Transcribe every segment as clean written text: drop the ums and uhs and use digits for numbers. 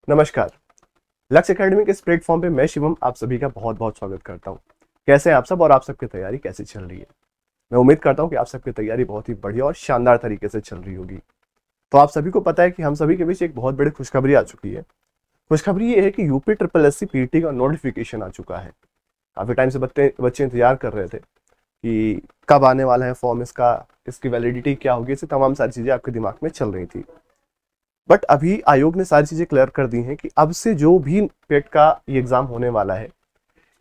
नमस्कार। लक्ष्य एकेडमी के इस प्लेटफॉर्म पे मैं शिवम आप सभी का बहुत बहुत स्वागत करता हूँ। कैसे हैं आप सब और आप सबकी तैयारी कैसी चल रही है? मैं उम्मीद करता हूँ कि आप सबकी तैयारी बहुत ही बढ़िया और शानदार तरीके से चल रही होगी। तो आप सभी को पता है कि हम सभी के बीच एक बहुत बड़ी खुशखबरी आ चुकी है। खुशखबरी ये है कि यूपी ट्रिपल एससी पीटी का नोटिफिकेशन आ चुका है। काफी टाइम से बच्चे इंतजार कर रहे थे कि कब आने वाला है फॉर्म, इसकी वैलिडिटी क्या होगी, ऐसी तमाम सारी चीजें आपके दिमाग में चल रही थी। बट अभी आयोग ने सारी चीजें क्लियर कर दी हैं कि अब से जो भी पेट का ये एग्जाम होने वाला है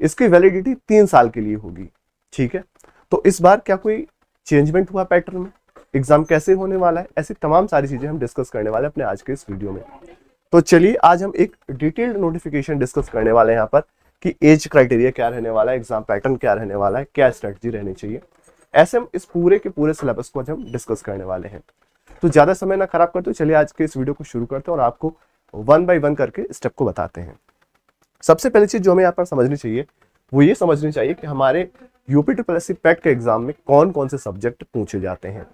इसकी वैलिडिटी 3 साल के लिए होगी। ठीक है, तो इस बार क्या कोई चेंजमेंट हुआ पैटर्न में, एग्जाम कैसे होने वाला है, ऐसी तमाम सारी चीजें हम डिस्कस करने वाले हैं अपने आज के इस वीडियो में। तो चलिए आज हम एक डिटेल्ड नोटिफिकेशन डिस्कस करने वाले हैं यहाँ पर कि एज क्राइटेरिया क्या रहने वाला है, एग्जाम पैटर्न क्या रहने वाला है, क्या स्ट्रेटजी रहनी चाहिए। ऐसे हम इस पूरे के पूरे सिलेबस को आज हम डिस्कस करने वाले हैं। तो ज्यादा समय ना खराब करते, चलिए आज के इस वीडियो को शुरू करते हैं और आपको वन बाय वन करके स्टेप को बताते हैं। सबसे पहली चीज जो हमें यहाँ पर समझनी चाहिए वो ये समझनी चाहिए कि हमारे यूपी ट्रिपल एससी पेट के एग्जाम में कौन कौन से सब्जेक्ट पूछे जाते हैं।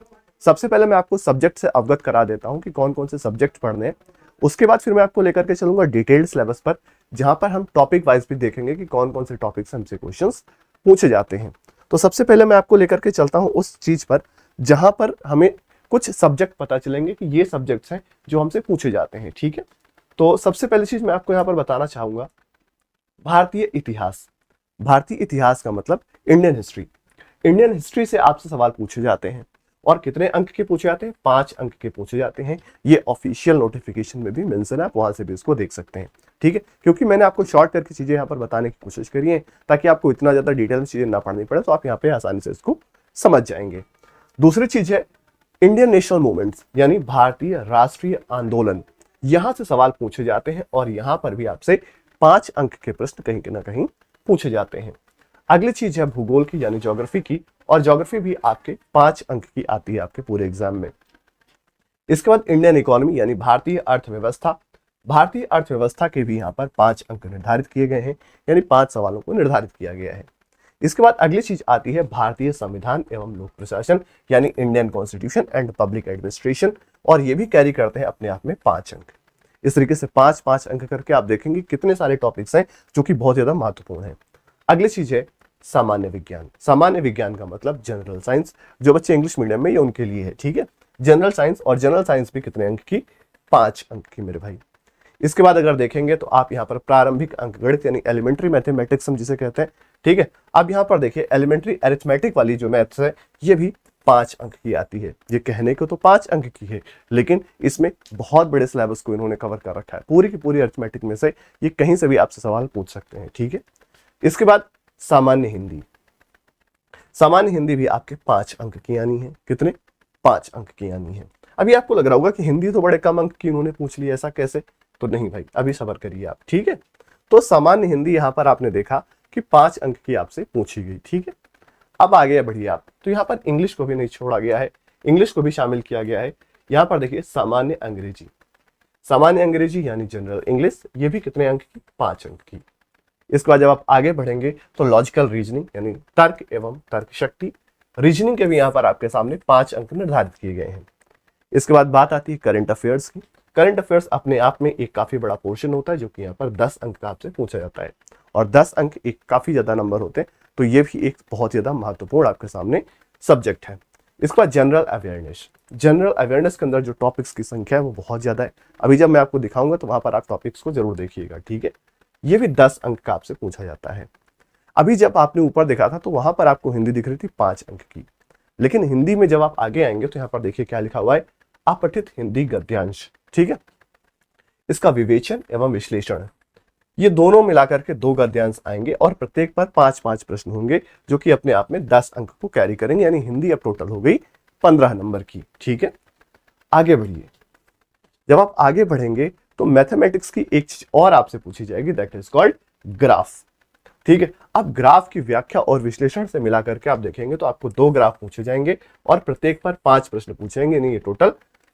सबसे पहले मैं आपको सब्जेक्ट से अवगत करा देता हूं कि कौन कौन से सब्जेक्ट पढ़ने हैं। उसके बाद फिर मैं आपको लेकर के चलूंगा डिटेल्ड सिलेबस पर, जहां पर हम टॉपिक वाइज भी देखेंगे कि कौन कौन से टॉपिक से हमसे क्वेश्चंस पूछे जाते हैं। तो सबसे पहले मैं आपको लेकर के चलता हूं उस चीज पर जहां पर हमें कुछ सब्जेक्ट पता चलेंगे कि ये सब्जेक्ट्स हैं जो हमसे पूछे जाते हैं। ठीक है, तो सबसे पहली चीज मैं आपको यहाँ पर बताना चाहूंगा भारतीय इतिहास। भारतीय इतिहास का मतलब इंडियन हिस्ट्री। इंडियन हिस्ट्री से आपसे सवाल पूछे जाते हैं और कितने अंक के पूछे जाते हैं? 5 अंक के पूछे जाते हैं। ये ऑफिशियल नोटिफिकेशन में भी मेंशन है, आप वहां से भी इसको देख सकते हैं। ठीक है, क्योंकि मैंने आपको शॉर्ट करके चीजें यहाँ पर बताने की कोशिश करी है ताकि आपको इतना ज्यादा डिटेल में चीजें ना पढ़नी पड़े, तो आप यहाँ पे आसानी से इसको समझ जाएंगे। दूसरी चीज है इंडियन नेशनल मूवमेंट्स, यानी भारतीय राष्ट्रीय आंदोलन। यहां से सवाल पूछे जाते हैं और यहां पर भी आपसे 5 अंक के प्रश्न कहीं ना कहीं पूछे जाते हैं। अगली चीज है भूगोल की, यानी ज्योग्राफी की, और ज्योग्राफी भी आपके 5 अंक की आती है आपके पूरे एग्जाम में। इसके बाद इंडियन इकोनॉमी यानी भारतीय अर्थव्यवस्था। भारतीय अर्थव्यवस्था के भी यहाँ पर 5 अंक निर्धारित किए गए हैं, यानी 5 सवालों को निर्धारित किया गया है। इसके बाद अगली चीज आती है भारतीय संविधान एवं लोक प्रशासन, यानी Indian constitution and public administration, और ये भी कैरी करते हैं अपने आप में 5 अंक। इस तरीके से 5-5 अंक करके आप देखेंगे कितने सारे टॉपिक्स हैं जो कि बहुत ज्यादा महत्वपूर्ण है। अगली चीज है सामान्य विज्ञान। सामान्य विज्ञान का मतलब जनरल साइंस। जो बच्चे इंग्लिश मीडियम में, ये उनके लिए है। ठीक है, जनरल साइंस, और जनरल साइंस भी कितने अंक की? 5 अंक की मेरे भाई। इसके बाद अगर देखेंगे तो आप यहाँ पर प्रारंभिक अंकगणित यानी एलिमेंट्री मैथमेटिक्स हम जिसे कहते हैं। ठीक है, अब यहाँ पर देखिए एलिमेंट्री अरिथमेटिक वाली जो मैथ्स है ये भी 5 अंक की आती है। ये कहने को तो 5 अंक की है, लेकिन इसमें बहुत बड़े सिलेबस को इन्होंने कवर कर रखा है। पूरी की पूरी अरिथमेटिक में से ये कहीं से भी आपसे सवाल पूछ सकते हैं। ठीक है, इसके बाद सामान्य हिंदी। सामान्य हिंदी भी आपके 5 अंक की आनी है। कितने? 5 अंक की आनी है। अभी आपको लग रहा होगा कि हिंदी तो बड़े कम अंक की इन्होंने पूछ ली, ऐसा कैसे? तो नहीं भाई, अभी सब्र करिए आप। ठीक है, तो सामान्य हिंदी यहां पर आपने देखा कि 5 अंक की आपसे पूछी गई। ठीक है, अब आगे बढ़िए आप, तो यहाँ पर इंग्लिश को भी नहीं छोड़ा गया है, इंग्लिश को भी शामिल किया गया है। यहाँ पर देखिए सामान्य अंग्रेजी। सामान्य अंग्रेजी यानी जनरल इंग्लिश, ये भी कितने अंक की? 5 अंक की। इसके बाद जब आप आगे बढ़ेंगे तो लॉजिकल रीजनिंग यानी तर्क एवं तर्क शक्ति। रीजनिंग के भी यहाँ पर आपके सामने 5 अंक निर्धारित किए गए हैं। इसके बाद बात आती है करंट अफेयर्स की। करंट अफेयर्स अपने आप में एक काफी बड़ा पोर्शन होता है जो कि यहाँ पर 10 अंक का आपसे पूछा जाता है, और 10 अंक एक काफी ज्यादा नंबर होते हैं, तो ये भी एक बहुत ज्यादा महत्वपूर्ण आपके सामने सब्जेक्ट है। इसके बाद जनरल अवेयरनेस। जनरल अवेयरनेस के अंदर जो टॉपिक्स की संख्या है वो बहुत ज्यादा है। अभी जब मैं आपको दिखाऊंगा तो वहां पर आप टॉपिक्स को जरूर देखिएगा। ठीक है, ये भी 10 अंक का आपसे पूछा जाता है। अभी जब आपने ऊपर देखा था तो वहां पर आपको हिंदी दिख रही थी 5 अंक की, लेकिन हिंदी में जब आप आगे आएंगे तो यहाँ पर देखिए क्या लिखा हुआ है, अपठित हिंदी गद्यांश। ठीक है, इसका विवेचन एवं विश्लेषण, ये दोनों मिलाकर के 2 गद्यांश आएंगे और प्रत्येक पर 5-5 प्रश्न होंगे जो कि अपने आप में 10 अंक को कैरी करेंगे, यानी हिंदी अब टोटल हो गई 15 नंबर की। ठीक है, आगे बढ़िए। जब आप आगे बढ़ेंगे तो मैथमेटिक्स की एक चीज और आपसे पूछी जाएगी, दैट इज कॉल्ड ग्राफ। ठीक है, अब ग्राफ की व्याख्या और विश्लेषण से मिला करके आप देखेंगे तो आपको 2 ग्राफ पूछे जाएंगे और प्रत्येक पर 5 प्रश्न पूछेंगे, यानी ये टोटल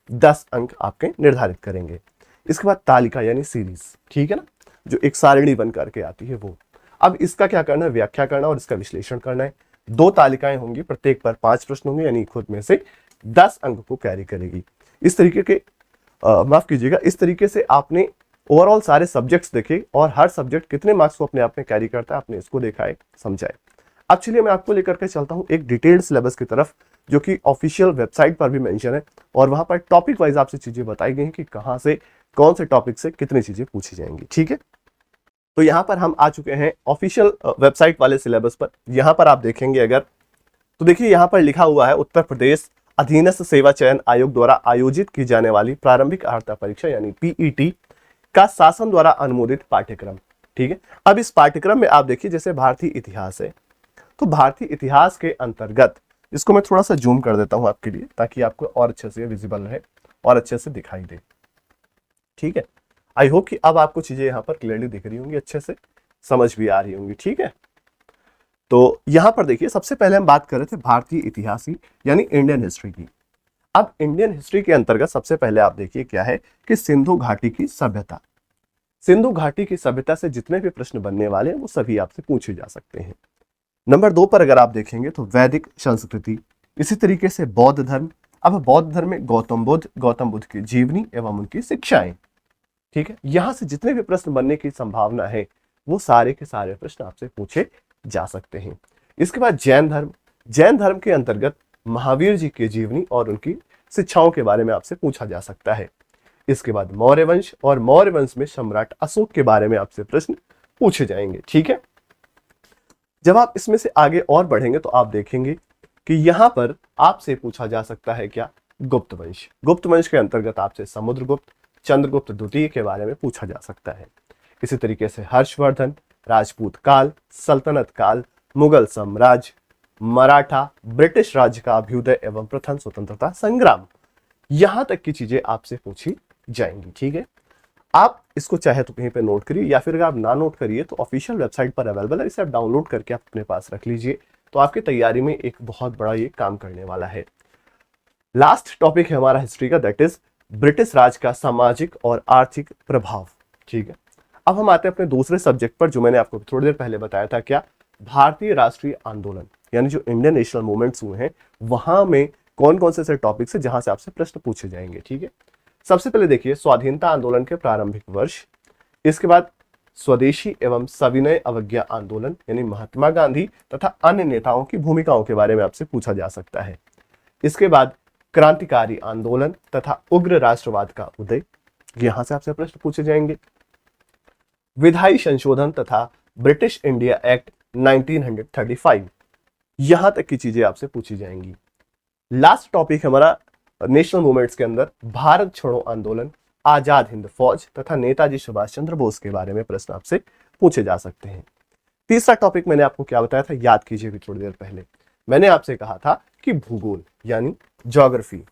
10 अंक आपके निर्धारित करेंगे। इसके बाद तालिका यानी सीरीज। ठीक है ना, जो एक सारणी बन करके आती है वो। अब इसका क्या करना है? व्याख्या करना और इसका विश्लेषण करना है। 2 तालिकाएं होंगी, प्रत्येक पर 5 प्रश्न होंगे, यानी खुद में से 10 अंक को कैरी करेगी। इस तरीके के माफ कीजिएगा, इस तरीके से आपने ओवरऑल सारे सब्जेक्ट्स देखे और हर सब्जेक्ट कितने मार्क्स को अपने आप में कैरी करता है आपने इसको देखा है, समझा है। अब चलिए मैं आपको लेकर के चलता हूँ एक डिटेल्ड सिलेबस की तरफ, जो कि ऑफिशियल वेबसाइट पर भी मेंशन है और वहां पर टॉपिक वाइज आपसे चीजें बताई गई हैं कि कहां से कौन से टॉपिक से कितनी चीजें पूछी जाएंगी, ठीक है। तो यहाँ पर हम आ चुके हैं ऑफिशियल वेबसाइट वाले सिलेबस पर। यहाँ पर आप देखेंगे अगर, तो देखिए यहाँ पर लिखा हुआ है उत्तर प्रदेश अधीनस्थ सेवा चयन आयोग द्वारा आयोजित की जाने वाली प्रारंभिक अर्हता परीक्षा यानी पीईटी का शासन द्वारा अनुमोदित पाठ्यक्रम, ठीक है। अब इस पाठ्यक्रम में आप देखिए जैसे भारतीय इतिहास है, तो भारतीय इतिहास के अंतर्गत, इसको मैं थोड़ा सा जूम कर देता हूं आपके लिए ताकि आपको और अच्छे से विजिबल रहे और अच्छे से दिखाई दे, ठीक है। आई होप कि अब आपको चीजें यहाँ पर क्लियरली दिख रही होंगी, अच्छे से समझ भी आ रही होंगी, ठीक है। तो यहां पर देखिए सबसे पहले हम बात कर रहे थे भारतीय इतिहास की यानी इंडियन हिस्ट्री की। अब इंडियन हिस्ट्री के अंतर्गत सबसे पहले आप देखिए क्या है कि सिंधु घाटी की सभ्यता। सिंधु घाटी की सभ्यता से जितने भी प्रश्न बनने वाले हैं वो सभी आपसे पूछे जा सकते हैं। नंबर 2 पर अगर आप देखेंगे तो वैदिक संस्कृति, इसी तरीके से बौद्ध धर्म। अब बौद्ध धर्म में गौतम बुद्ध की जीवनी एवं उनकी शिक्षाएं, ठीक है। यहां से जितने भी प्रश्न बनने की संभावना है वो सारे के सारे प्रश्न आपसे पूछे जा सकते हैं। इसके बाद जैन धर्म, जैन धर्म के अंतर्गत महावीर जी की जीवनी और उनकी शिक्षाओं के बारे में आपसे पूछा जा सकता है। इसके बाद मौर्य वंश, और मौर्य वंश में सम्राट अशोक के बारे में आपसे प्रश्न पूछे जाएंगे, ठीक है। जब आप इसमें से आगे और बढ़ेंगे तो आप देखेंगे कि यहां पर आपसे पूछा जा सकता है क्या, गुप्त वंश। गुप्त वंश के अंतर्गत आपसे समुद्रगुप्त, चंद्रगुप्त द्वितीय के बारे में पूछा जा सकता है। इसी तरीके से हर्षवर्धन, राजपूत काल, सल्तनत काल, मुगल साम्राज्य, मराठा, ब्रिटिश राज्य का अभ्युदय एवं प्रथम स्वतंत्रता संग्राम, यहां तक की चीजें आपसे पूछी जाएंगी, ठीक है। आप इसको चाहे तो कहीं पे नोट करिए या फिर अगर आप ना नोट करिए तो ऑफिशियल वेबसाइट पर अवेलेबल है, इसे आप डाउनलोड करके आप अपने पास रख लीजिए, तो आपकी तैयारी में एक बहुत बड़ा ये काम करने वाला है। लास्ट टॉपिक है हमारा हिस्ट्री का, दैट इज ब्रिटिश राज का सामाजिक और आर्थिक प्रभाव, ठीक है। अब हम आते हैं अपने दूसरे सब्जेक्ट पर जो मैंने आपको थोड़ी देर पहले बताया था, क्या, भारतीय राष्ट्रीय आंदोलन यानी जो इंडियन नेशनल मूवमेंट्स हुए हैं वहां में कौन कौन से ऐसे टॉपिक्स है जहां से आपसे प्रश्न पूछे जाएंगे, ठीक है। सबसे पहले देखिए स्वाधीनता आंदोलन के प्रारंभिक वर्ष, इसके बाद स्वदेशी एवं सविनय अवज्ञा आंदोलन यानी महात्मा गांधी तथा अन्य नेताओं की भूमिकाओं के बारे में आपसे पूछा जा सकता है। इसके बाद क्रांतिकारी आंदोलन तथा उग्र राष्ट्रवाद का उदय, यहां से आपसे प्रश्न पूछे जाएंगे। विधायी संशोधन तथा ब्रिटिश इंडिया एक्ट 1935, यहां तक की चीजें आपसे पूछी जाएंगी। लास्ट टॉपिक हमारा नेशनल मूवमेंट्स के अंदर भारत छोड़ो आंदोलन, आजाद हिंद फौज तथा नेताजी सुभाष चंद्र बोस के बारे में प्रश्न आपसे पूछे जा सकते हैं। तीसरा टॉपिक मैंने आपको क्या बताया था, याद कीजिए भी थोड़ी देर पहले मैंने आपसे कहा था कि भूगोल यानी ज्योग्राफी।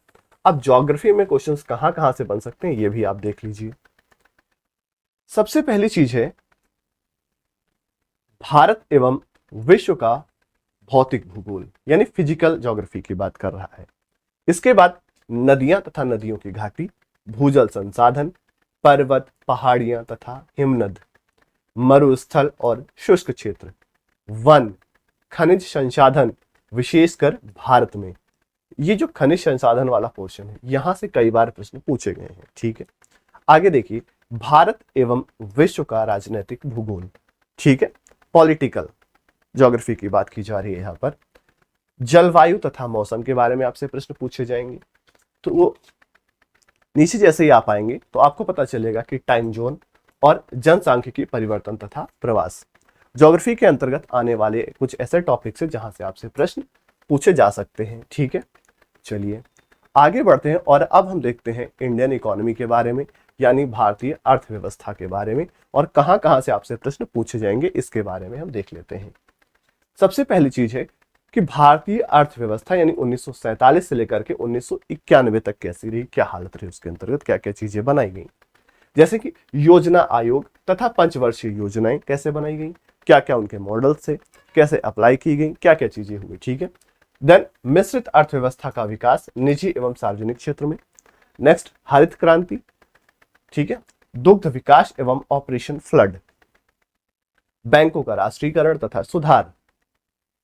अब ज्योग्राफी में क्वेश्चंस कहां कहां से बन सकते हैं ये भी आप देख लीजिए। सबसे पहली चीज है भारत एवं विश्व का भौतिक भूगोल यानी फिजिकल ज्योग्राफी की बात कर रहा है। इसके बाद नदियां तथा नदियों की घाटी, भूजल संसाधन, पर्वत, पहाड़ियां तथा हिमनद, मरुस्थल और शुष्क क्षेत्र, वन, खनिज संसाधन विशेषकर भारत में। ये जो खनिज संसाधन वाला पोर्शन है यहां से कई बार प्रश्न पूछे गए हैं, ठीक है। आगे देखिए भारत एवं विश्व का राजनीतिक भूगोल, ठीक है, पॉलिटिकल ज्योग्राफी की बात की जा रही है यहां पर। जलवायु तथा मौसम के बारे में आपसे प्रश्न पूछे जाएंगे, तो वो नीचे जैसे ही आप आएंगे तो आपको पता चलेगा कि टाइम जोन और जनसांख्यिकी परिवर्तन तथा प्रवास, ज्योग्राफी के अंतर्गत आने वाले कुछ ऐसे टॉपिक्स हैं जहां से आपसे प्रश्न पूछे जा सकते हैं, ठीक है। चलिए आगे बढ़ते हैं और अब हम देखते हैं इंडियन इकोनॉमी के बारे में यानी भारतीय अर्थव्यवस्था के बारे में, और कहां कहां से आपसे प्रश्न पूछे जाएंगे इसके बारे में हम देख लेते हैं। सबसे पहली चीज है कि भारतीय अर्थव्यवस्था यानी 1947 से लेकर के 1991 तक कैसी रही, क्या हालत रही, उसके अंतर्गत क्या क्या चीजें बनाई गई, जैसे कि योजना आयोग तथा पंचवर्षीय योजनाएं कैसे बनाई गई, क्या क्या उनके मॉडल से कैसे अप्लाई की गई, क्या क्या चीजें हुई, ठीक है। देन मिश्रित अर्थव्यवस्था का विकास निजी एवं सार्वजनिक क्षेत्र में। नेक्स्ट हरित क्रांति, ठीक है, दुग्ध विकास एवं ऑपरेशन फ्लड, बैंकों का राष्ट्रीयकरण तथा सुधार।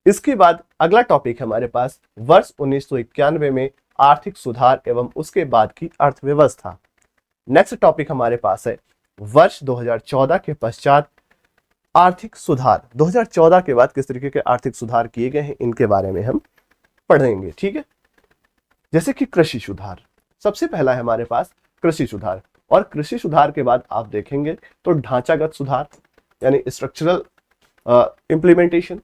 इसके बाद अगला टॉपिक हमारे पास वर्ष 1991 में आर्थिक सुधार एवं उसके बाद की अर्थव्यवस्था। नेक्स्ट टॉपिक हमारे पास है वर्ष 2014 के पश्चात आर्थिक सुधार, 2014 के बाद किस तरीके के आर्थिक सुधार किए गए हैं इनके बारे में हम पढ़ेंगे। ठीक है, जैसे कि कृषि सुधार, सबसे पहला है हमारे पास कृषि सुधार। और कृषि सुधार के बाद आप देखेंगे तो ढांचागत सुधार यानी स्ट्रक्चरल इंप्लीमेंटेशन,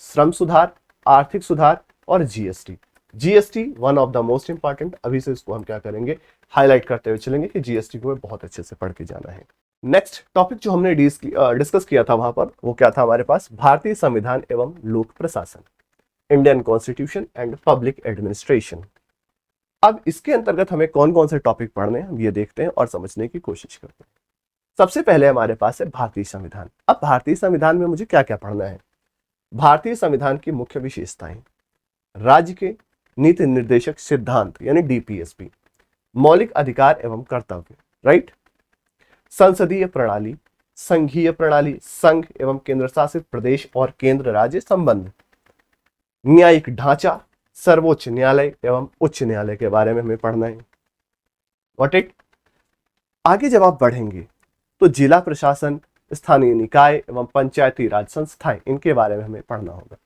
श्रम सुधार, आर्थिक सुधार और GST. GST one of the most important, अभी से इसको हम क्या करेंगे, हाईलाइट करते हुए चलेंगे कि जीएसटी को बहुत अच्छे से पढ़ के जाना है। नेक्स्ट टॉपिक जो हमने डिस्कस किया था वहां पर, वो क्या था हमारे पास, भारतीय संविधान एवं लोक प्रशासन, Indian constitution and public administration. अब इसके अंतर्गत हमें कौन कौन से टॉपिक पढ़ने हैं हम ये देखते हैं और समझने की कोशिश करते हैं। सबसे पहले हमारे पास है भारतीय संविधान। अब भारतीय संविधान में मुझे क्या क्या पढ़ना है, भारतीय संविधान की मुख्य विशेषताएं, राज्य के नीति निर्देशक सिद्धांत यानी डीपीएसपी, मौलिक अधिकार एवं कर्तव्य, राइट, संसदीय प्रणाली, संघीय प्रणाली, संघ एवं केंद्र शासित प्रदेश और केंद्र राज्य संबंध, न्यायिक ढांचा, सर्वोच्च न्यायालय एवं उच्च न्यायालय के बारे में हमें पढ़ना है। व्हाट इट, आगे जब आप बढ़ेंगे तो जिला प्रशासन, स्थानीय निकाय एवं पंचायती राज संस्थाएं, इनके बारे में हमें पढ़ना होगा।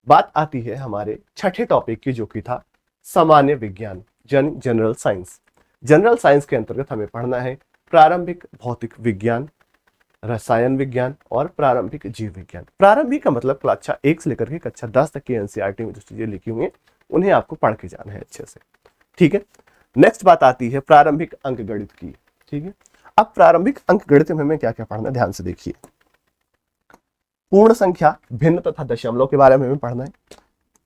बात आती है हमारे छठे टॉपिक की जो कि था सामान्य विज्ञान, जनरल साइंस। जनरल साइंस के अंतर्गत हमें पढ़ना है प्रारंभिक भौतिक विज्ञान, रसायन विज्ञान और प्रारंभिक जीव विज्ञान। प्रारंभिक का मतलब कक्षा 1 से लेकर के कक्षा 10 तक की एनसीईआरटी में जो चीजें लिखी हुई हैं उन्हें आपको पढ़ के जाना है अच्छे से। ठीक है, नेक्स्ट बात आती है प्रारंभिक अंक गणित की। ठीक है, अब प्रारंभिक अंक गणित में हमें क्या क्या पढ़ना है, ध्यान से देखिए। पूर्ण संख्या, भिन्न तथा दशमलव के बारे में हमें पढ़ना है,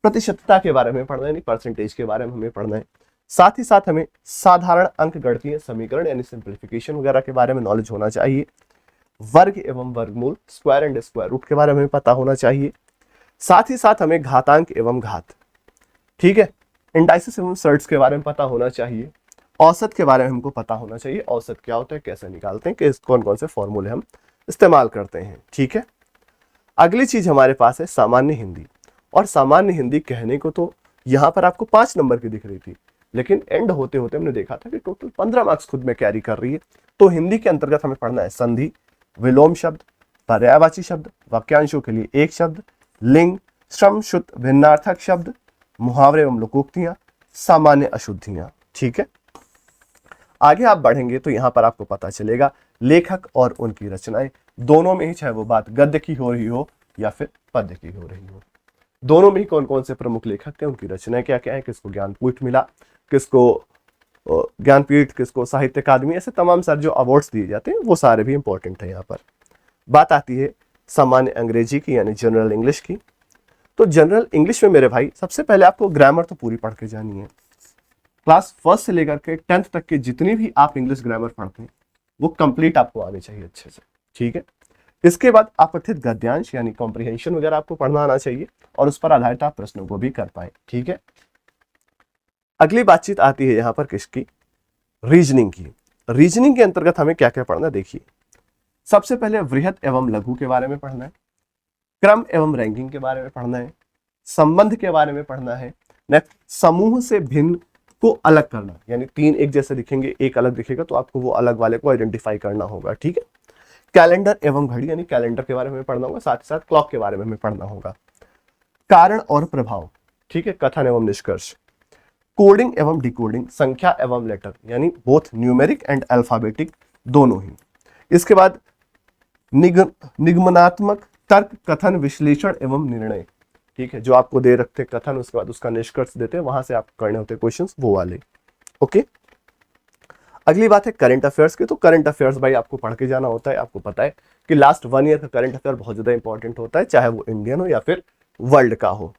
प्रतिशतता के बारे में पढ़ना है, यानी परसेंटेज के बारे में हमें पढ़ना है। साथ ही साथ हमें साधारण अंक गणितीय समीकरण यानी सिंप्लीफिकेशन वगैरह के बारे में नॉलेज होना चाहिए। वर्ग एवं वर्गमूल, स्क्वायर एंड स्क्वायर रूट के बारे में पता होना चाहिए। साथ ही साथ हमें घातांक एवं घात, ठीक है, इंडाइसिस एवं सर्ट्स के बारे में पता होना चाहिए। औसत के बारे में हमको पता होना चाहिए, औसत क्या होता है, कैसे निकालते हैं, किस कौन कौन से फॉर्मूले हम इस्तेमाल करते हैं। ठीक है, अगली चीज हमारे पास है सामान्य हिंदी। और सामान्य हिंदी कहने को तो यहाँ पर आपको 5 नंबर की दिख रही थी, लेकिन एंड होते होते हमने देखा था कि टोटल 15 मार्क्स खुद में कैरी कर रही है। तो हिंदी के अंतर्गत हमें पढ़ना है संधि, विलोम शब्द, पर्यायवाची शब्द, वाक्यांशों के लिए एक शब्द, लिंग, श्रम शुद्ध भिन्नार्थक शब्द, मुहावरे एवं लोकोक्तियां, सामान्य अशुद्धियां। ठीक है, आगे आप बढ़ेंगे तो यहां पर आपको पता चलेगा लेखक और उनकी रचनाएं, दोनों में ही, चाहे वो बात गद्य की हो रही हो या फिर पद्य की हो रही हो, दोनों में ही कौन कौन से प्रमुख लेखक थे, उनकी रचनाएं क्या क्या है, किसको ज्ञानपीठ मिला, किसको ज्ञानपीठ, किसको साहित्य अकादमी, ऐसे तमाम सारे जो अवार्ड्स दिए जाते हैं वो सारे भी इंपॉर्टेंट है। यहाँ पर बात आती है सामान्य अंग्रेजी की यानी जनरल इंग्लिश की। तो जनरल इंग्लिश में मेरे भाई सबसे पहले आपको ग्रामर तो पूरी पढ़ के जानी है। क्लास 1 से लेकर के 10th तक के जितनी भी आप इंग्लिश ग्रामर पढ़ते हैं वो कंप्लीट आपको आनी चाहिए अच्छे से। ठीक है, इसके बाद अपठित गद्यांश यानी कॉम्प्रिहेंशन वगैरह आपको पढ़ना आना चाहिए और उस पर आधारित आप प्रश्नों को भी कर पाए। ठीक है, अगली बातचीत आती है यहाँ पर किसकी, रीजनिंग की। रीजनिंग के अंतर्गत हमें क्या क्या पढ़ना, देखिए सबसे पहले वृहत एवं लघु के बारे में पढ़ना है, क्रम एवं रैंकिंग के बारे में पढ़ना है, संबंध के बारे में पढ़ना है, नेक्स्ट समूह से भिन्न को अलग करना, यानी 3 एक जैसे दिखेंगे, एक अलग दिखेगा तो आपको वो अलग वाले को आइडेंटिफाई करना होगा। ठीक है, कैलेंडर एवं घड़ी यानी कैलेंडर के बारे में पढ़ना होगा, साथ ही साथ क्लॉक के बारे में हमें पढ़ना होगा। कारण और प्रभाव, ठीक है, कथन एवं निष्कर्ष, कोडिंग एवं डिकोडिंग, संख्या एवं लेटर यानी बोथ न्यूमेरिक एंड अल्फाबेटिक दोनों ही। इसके बाद निगमनात्मक तर्क, कथन, विश्लेषण एवं निर्णय। ठीक है, जो आपको दे रखते कथन, उसके बाद उसका निष्कर्ष देते हैं, वहां से आप करने होते क्वेश्चंस वो वाले। ओके, अगली बात है करंट अफेयर्स की। तो करंट अफेयर्स भाई आपको पढ़ के जाना होता है। आपको पता है कि लास्ट 1 ईयर का करंट अफेयर बहुत ज्यादा इंपॉर्टेंट होता है, चाहे वो इंडियन हो या फिर वर्ल्ड का हो।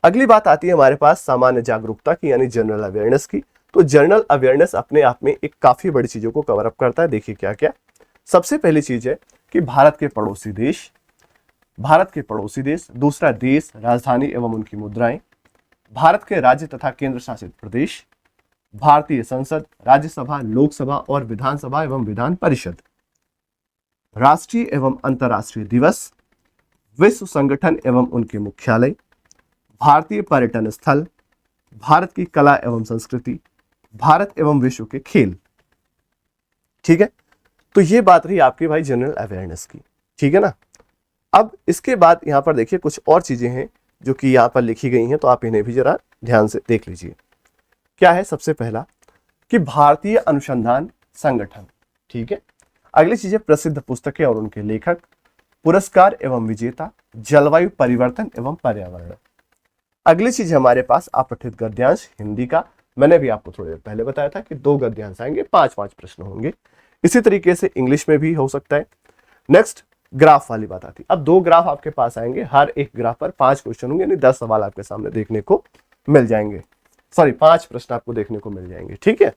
अगली बात आती है हमारे पास सामान्य जागरूकता की यानी जनरल अवेयरनेस की। तो जनरल अवेयरनेस अपने आप में एक काफी बड़ी चीजों को कवर अप करता है। देखिए क्या क्या, सबसे पहली चीज है कि भारत के पड़ोसी देश, दूसरा देश, राजधानी एवं उनकी मुद्राएं, भारत के राज्य तथा केंद्र शासित प्रदेश, भारतीय संसद, राज्यसभा, लोकसभा और विधानसभा एवं विधान परिषद, राष्ट्रीय एवं अंतर्राष्ट्रीय दिवस, विश्व संगठन एवं उनके मुख्यालय, भारतीय पर्यटन स्थल, भारत की कला एवं संस्कृति, भारत एवं विश्व के खेल। ठीक है, तो ये बात रही आपकी भाई जनरल अवेयरनेस की, ठीक है ना। अब इसके बाद यहाँ पर देखिए कुछ और चीजें हैं जो कि यहाँ पर लिखी गई हैं, तो आप इन्हें भी जरा ध्यान से देख लीजिए। क्या है, सबसे पहला कि भारतीय अनुसंधान संगठन, ठीक है। अगली चीज है प्रसिद्ध पुस्तकें और उनके लेखक, पुरस्कार एवं विजेता, जलवायु परिवर्तन एवं पर्यावरण। अगली चीज हमारे पास अपठित गद्यांश हिंदी का, मैंने भी आपको थोड़ी देर पहले बताया था कि 2 गद्यांश आएंगे, 5-5 प्रश्न होंगे। इसी तरीके से इंग्लिश में भी हो सकता है। नेक्स्ट ग्राफ वाली बात आती है। अब 2 ग्राफ आपके पास आएंगे, हर एक ग्राफ पर 5 क्वेश्चन होंगे, यानी 10 सवाल आपके सामने देखने को मिल जाएंगे, सॉरी 5 प्रश्न आपको देखने को मिल जाएंगे, ठीक है।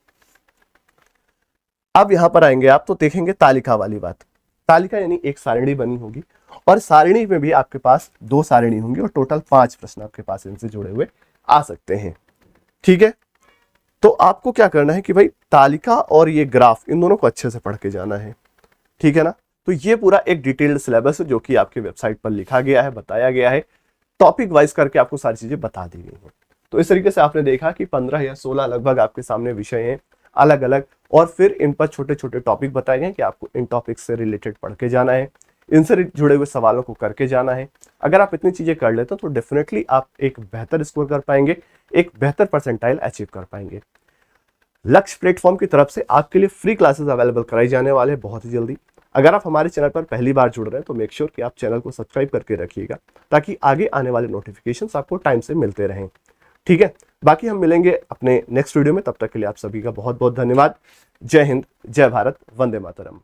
अब यहां पर आएंगे आप तो देखेंगे तालिका वाली बात। तालिका यानी एक सारणी बनी होगी और सारणी में भी आपके पास 2 सारणी होंगी और टोटल 5 प्रश्न आपके पास इनसे जुड़े हुए आ सकते हैं, ठीक है। तो आपको क्या करना है कि भाई तालिका और ये ग्राफ इन दोनों को अच्छे से पढ़ के जाना है, ठीक है ना। तो ये पूरा एक डिटेल्ड सिलेबस है जो कि आपकी वेबसाइट पर लिखा गया है, बताया गया है, टॉपिक वाइज करके आपको सारी चीजें बता दी गई हैं। तो इस तरीके से आपने देखा कि 15 या 16 लगभग आपके सामने विषय हैं अलग अलग, और फिर इन पर छोटे छोटे टॉपिक बताए गए कि आपको इन टॉपिक से रिलेटेड पढ़ के जाना है, इनसे जुड़े हुए सवालों को करके जाना है। अगर आप इतनी चीजें कर लेते हो तो डेफिनेटली आप एक बेहतर स्कोर कर पाएंगे, एक बेहतर परसेंटाइल अचीव कर पाएंगे। लक्ष्य प्लेटफॉर्म की तरफ से आपके लिए फ्री क्लासेस अवेलेबल कराई जाने वाले हैं बहुत ही जल्दी। अगर आप हमारे चैनल पर पहली बार जुड़ रहे हैं तो मेक श्योर कि आप चैनल को सब्सक्राइब करके रखिएगा, ताकि आगे आने वाले नोटिफिकेशंस आपको टाइम से मिलते रहें, ठीक है। बाकी हम मिलेंगे अपने नेक्स्ट वीडियो में, तब तक के लिए आप सभी का बहुत बहुत धन्यवाद। जय हिंद, जय भारत, वंदे मातरम।